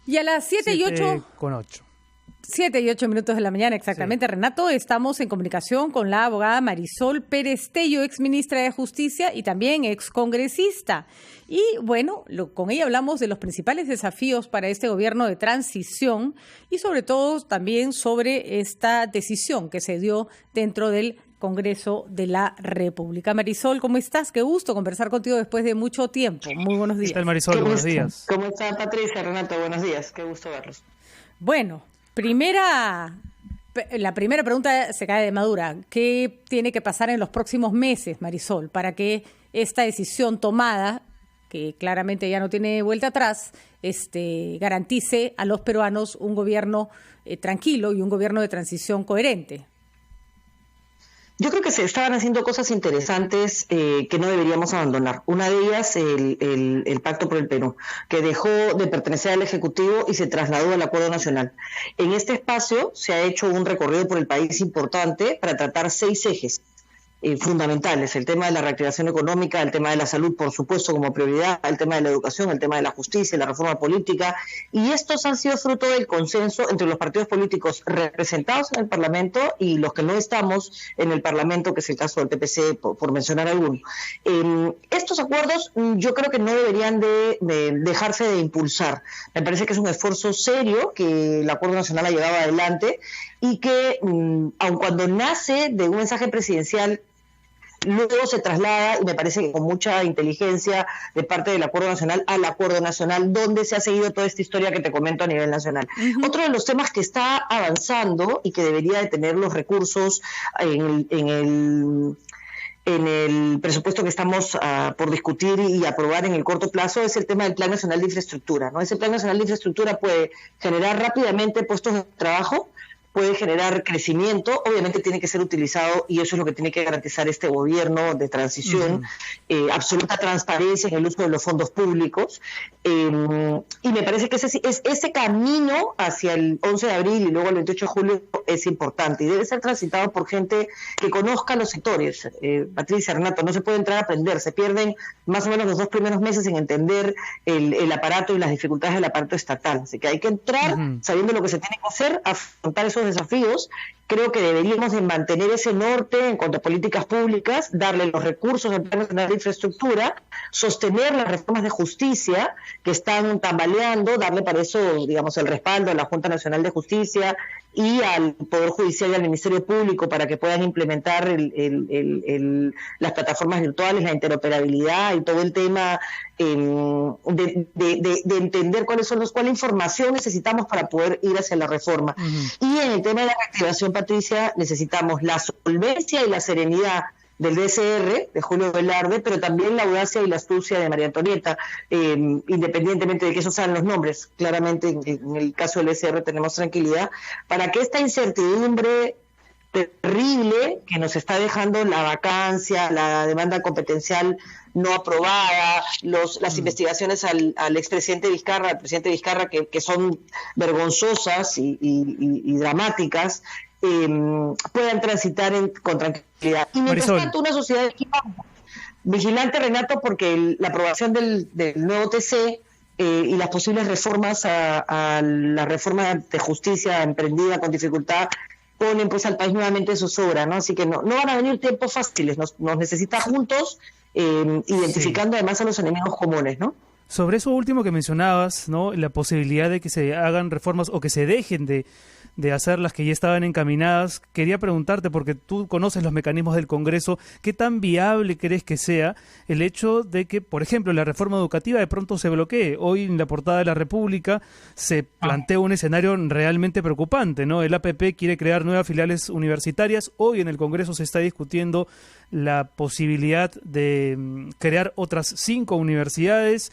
Y a las 7:08. 7:08 de la mañana, exactamente, sí. Renato, estamos en comunicación con la abogada Marisol Pérez Tello, exministra de Justicia y también excongresista. Y bueno, con ella hablamos de los principales desafíos para este gobierno de transición y sobre todo también sobre esta decisión que se dio dentro del Congreso de la República. Marisol, ¿cómo estás? Qué gusto conversar contigo después de mucho tiempo. Muy buenos días. ¿Qué tal, Marisol? Buenos días. ¿Cómo está, Patricia? Renato, buenos días. Qué gusto verlos. Bueno, la primera pregunta se cae de madura. ¿Qué tiene que pasar en los próximos meses, Marisol, para que esta decisión tomada, que claramente ya no tiene vuelta atrás, garantice a los peruanos un gobierno tranquilo y un gobierno de transición coherente? Yo creo que se estaban haciendo cosas interesantes que no deberíamos abandonar. Una de ellas, el Pacto por el Perú, que dejó de pertenecer al Ejecutivo y se trasladó al Acuerdo Nacional. En este espacio se ha hecho un recorrido por el país importante para tratar 6 ejes fundamentales: el tema de la reactivación económica, el tema de la salud, por supuesto, como prioridad, el tema de la educación, el tema de la justicia, la reforma política, y estos han sido fruto del consenso entre los partidos políticos representados en el Parlamento y los que no estamos en el Parlamento, que es el caso del PPC, por mencionar alguno. Estos acuerdos yo creo que no deberían de dejarse de impulsar. Me parece que es un esfuerzo serio que el Acuerdo Nacional ha llevado adelante y que, aun cuando nace de un mensaje presidencial, luego se traslada, y me parece que con mucha inteligencia de parte del Acuerdo Nacional, al Acuerdo Nacional, donde se ha seguido toda esta historia que te comento a nivel nacional. Uh-huh. Otro de los temas que está avanzando y que debería de tener los recursos en el presupuesto que estamos por discutir y aprobar en el corto plazo es el tema del Plan Nacional de Infraestructura, ¿no? Ese Plan Nacional de Infraestructura puede generar rápidamente puestos de trabajo, puede generar crecimiento, obviamente tiene que ser utilizado, y eso es lo que tiene que garantizar este gobierno de transición, absoluta transparencia en el uso de los fondos públicos, y me parece que ese camino hacia el 11 de abril y luego el 28 de julio es importante y debe ser transitado por gente que conozca los sectores. Patricia, Renato, no se puede entrar a aprender, se pierden más o menos los 2 primeros meses en entender el aparato y las dificultades del aparato estatal, así que hay que entrar sabiendo lo que se tiene que hacer, afrontar esos desafíos. Creo que deberíamos de mantener ese norte en cuanto a políticas públicas, darle los recursos al Plan Nacional de Infraestructura, sostener las reformas de justicia que están tambaleando, darle para eso, digamos, el respaldo a la Junta Nacional de Justicia y al Poder Judicial y al Ministerio Público para que puedan implementar las plataformas virtuales, la interoperabilidad y todo el tema de entender cuál información necesitamos para poder ir hacia la reforma. Y en el tema de la reactivación, Patricia, necesitamos la solvencia y la serenidad del DSR, de Julio Velarde, pero también la audacia y la astucia de María Antonieta, independientemente de que esos sean los nombres. Claramente en el caso del DSR tenemos tranquilidad, para que esta incertidumbre terrible que nos está dejando la vacancia, la demanda competencial no aprobada, las investigaciones al expresidente Vizcarra, al presidente Vizcarra, que son vergonzosas y dramáticas, puedan transitar con tranquilidad. Y mientras tanto, una sociedad vigilante, Renato, porque la aprobación del nuevo TC y las posibles reformas a la reforma de justicia emprendida con dificultad ponen pues al país nuevamente en zozobra, ¿no? Así que no van a venir tiempos fáciles, nos necesita juntos, identificando además a los enemigos comunes, ¿no? Sobre eso último que mencionabas, ¿no? La posibilidad de que se hagan reformas o que se dejen de hacer las que ya estaban encaminadas. Quería preguntarte, porque tú conoces los mecanismos del Congreso, ¿qué tan viable crees que sea el hecho de que, por ejemplo, la reforma educativa de pronto se bloquee? Hoy en la portada de La República se plantea un escenario realmente preocupante, ¿no? El APP quiere crear nuevas filiales universitarias. Hoy en el Congreso se está discutiendo la posibilidad de crear otras 5 universidades,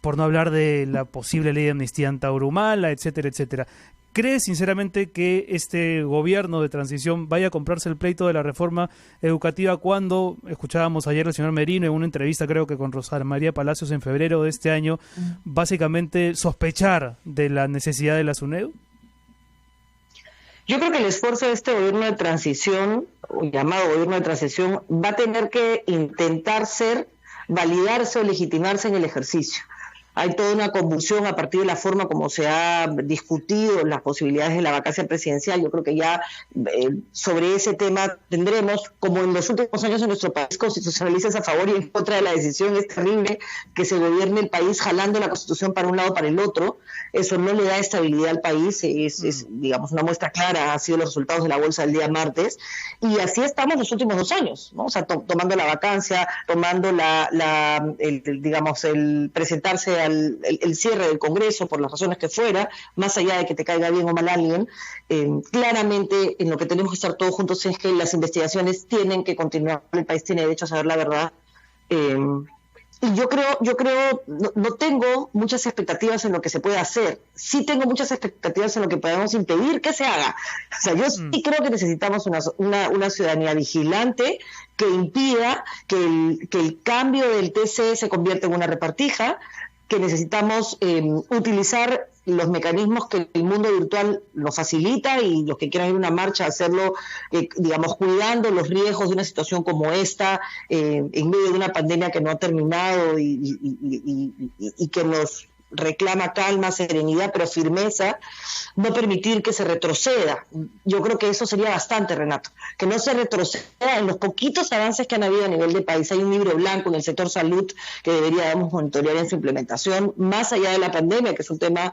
por no hablar de la posible ley de amnistía en Taurumala, etcétera, etcétera. ¿Crees sinceramente que este gobierno de transición vaya a comprarse el pleito de la reforma educativa cuando escuchábamos ayer al señor Merino en una entrevista, creo que con Rosa María Palacios en febrero de este año, básicamente sospechar de la necesidad de la SUNEDU? Yo creo que el esfuerzo de este gobierno de transición, o llamado gobierno de transición, va a tener que intentar validarse o legitimarse en el ejercicio. hay toda una convulsión a partir de la forma como se ha discutido las posibilidades de la vacancia presidencial. Yo creo que ya sobre ese tema tendremos, como en los últimos años en nuestro país, constitucionalistas a favor y en contra de la decisión. Es terrible que se gobierne el país jalando la Constitución para un lado para el otro. Eso no le da estabilidad al país. Es digamos, una muestra clara ha sido los resultados de la bolsa del día martes, y así estamos los últimos 2 años, ¿no? O sea, tomando la vacancia, tomando el presentarse el cierre del Congreso por las razones que fuera, más allá de que te caiga bien o mal alguien. Claramente en lo que tenemos que estar todos juntos es que las investigaciones tienen que continuar, el país tiene derecho a saber la verdad. Y yo creo, no tengo muchas expectativas en lo que se puede hacer. Sí tengo muchas expectativas en lo que podemos impedir que se haga. O sea, yo sí creo que necesitamos una ciudadanía vigilante que impida que el cambio del TC se convierta en una repartija, que necesitamos utilizar los mecanismos que el mundo virtual nos facilita, y los que quieran ir a una marcha, hacerlo, digamos, cuidando los riesgos de una situación como esta, en medio de una pandemia que no ha terminado y que nos reclama calma, serenidad, pero firmeza, no permitir que se retroceda. Yo creo que eso sería bastante, Renato, que no se retroceda en los poquitos avances que han habido a nivel de país. Hay un libro blanco en el sector salud que deberíamos monitorear en su implementación, más allá de la pandemia, que es un tema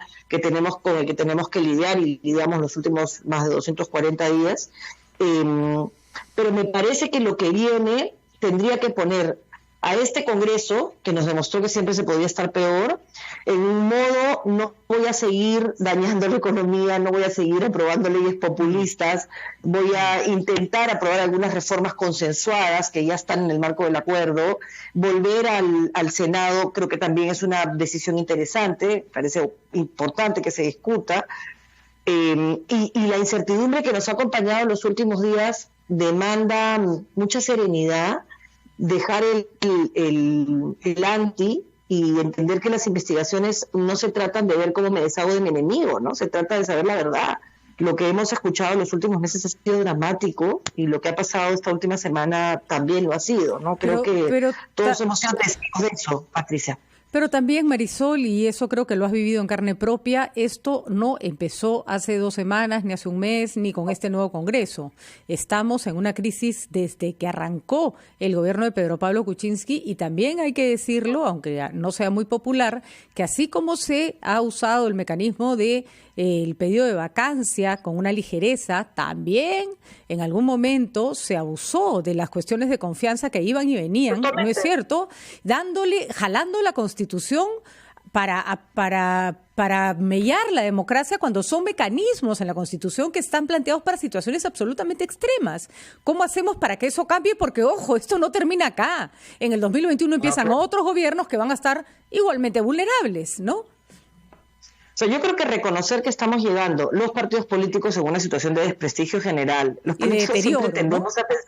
con el que tenemos que lidiar, y lidiamos los últimos más de 240 días. Pero me parece que lo que viene tendría que poner a este Congreso, que nos demostró que siempre se podía estar peor, en un modo: no voy a seguir dañando la economía, no voy a seguir aprobando leyes populistas, voy a intentar aprobar algunas reformas consensuadas que ya están en el marco del acuerdo, volver al Senado. Creo que también es una decisión interesante, parece importante que se discuta, y la incertidumbre que nos ha acompañado en los últimos días demanda mucha serenidad, dejar el anti y entender que las investigaciones no se tratan de ver cómo me deshago de mi enemigo, ¿no? Se trata de saber la verdad. Lo que hemos escuchado en los últimos meses ha sido dramático, y lo que ha pasado esta última semana también lo ha sido, ¿no? Creo que todos hemos sido testigos de eso, Patricia. Pero también, Marisol, y eso creo que lo has vivido en carne propia, esto no empezó hace 2 semanas, ni hace un mes, ni con este nuevo Congreso. Estamos en una crisis desde que arrancó el gobierno de Pedro Pablo Kuczynski, y también hay que decirlo, aunque no sea muy popular, que así como se ha usado el mecanismo de el pedido de vacancia con una ligereza, también en algún momento se abusó de las cuestiones de confianza que iban y venían, ¿no es cierto? Jalando la Constitución para mellar la democracia, cuando son mecanismos en la Constitución que están planteados para situaciones absolutamente extremas. ¿Cómo hacemos para que eso cambie? Porque, ojo, esto no termina acá. En el 2021 empiezan otros gobiernos que van a estar igualmente vulnerables, ¿no? O sea, yo creo que reconocer que estamos llegando los partidos políticos en una situación de desprestigio general. Los políticos siempre tendemos a pensar,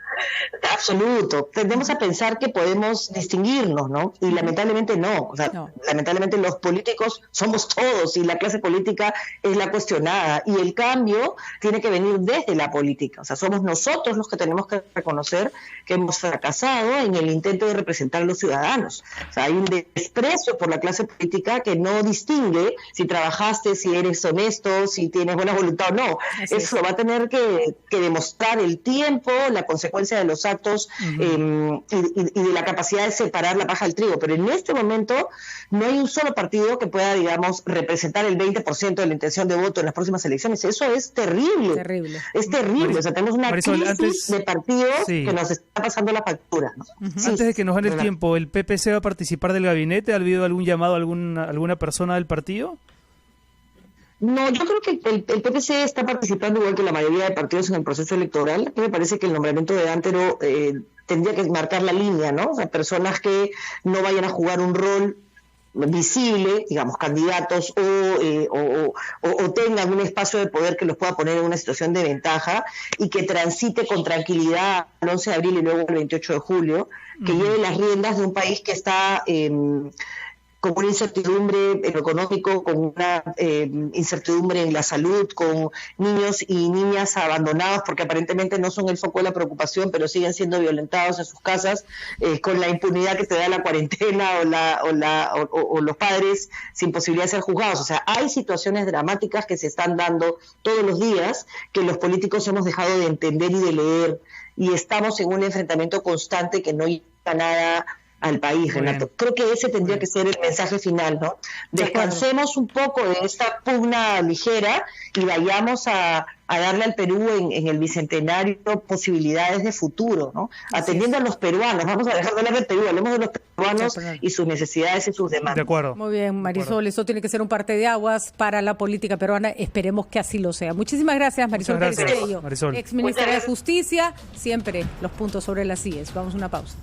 absoluto, tendemos a pensar que podemos distinguirnos, ¿no? Y lamentablemente no. O sea, lamentablemente los políticos somos todos, y la clase política es la cuestionada, y el cambio tiene que venir desde la política. O sea, somos nosotros los que tenemos que reconocer que hemos fracasado en el intento de representar a los ciudadanos. O sea, hay un desprecio por la clase política que no distingue si trabajaste, si eres honesto, si tienes buena voluntad o no. Eso lo va a tener que demostrar el tiempo, la consecuencia de los actos, y de la capacidad de separar la paja del trigo. Pero en este momento no hay un solo partido que pueda, digamos, representar el 20% de la intención de voto en las próximas elecciones. Eso es terrible. Es terrible. O sea, tenemos una crisis de partidos que nos está pasando la factura, ¿no? Antes de que nos gane el tiempo, ¿el PPC va a participar del gabinete? ¿Ha habido algún llamado a alguna persona del partido? No, yo creo que el PPC está participando igual que la mayoría de partidos en el proceso electoral. Me parece que el nombramiento de Antero tendría que marcar la línea, ¿no? O sea, personas que no vayan a jugar un rol visible, digamos, candidatos o tengan un espacio de poder que los pueda poner en una situación de ventaja, y que transite con tranquilidad el 11 de abril y luego el 28 de julio, que lleve las riendas de un país que está con una incertidumbre en lo económico, con una incertidumbre en la salud, con niños y niñas abandonados porque aparentemente no son el foco de la preocupación, pero siguen siendo violentados en sus casas, con la impunidad que te da la cuarentena o los padres sin posibilidad de ser juzgados. O sea, hay situaciones dramáticas que se están dando todos los días que los políticos hemos dejado de entender y de leer, y estamos en un enfrentamiento constante que no lleva nada al país, Renato. Creo que ese tendría que ser el mensaje final, ¿no? Descansemos un poco de esta pugna ligera y vayamos a darle al Perú en el Bicentenario posibilidades de futuro, ¿no? Atendiendo a los peruanos. Vamos a dejar de hablar del Perú, hablemos de los peruanos y sus necesidades y sus demandas. De acuerdo. Muy bien, Marisol, eso tiene que ser un parte de aguas para la política peruana. Esperemos que así lo sea. Muchísimas gracias, Marisol Perestello, Marisol. ex ministra de Justicia. Siempre los puntos sobre las IES. Vamos a una pausa.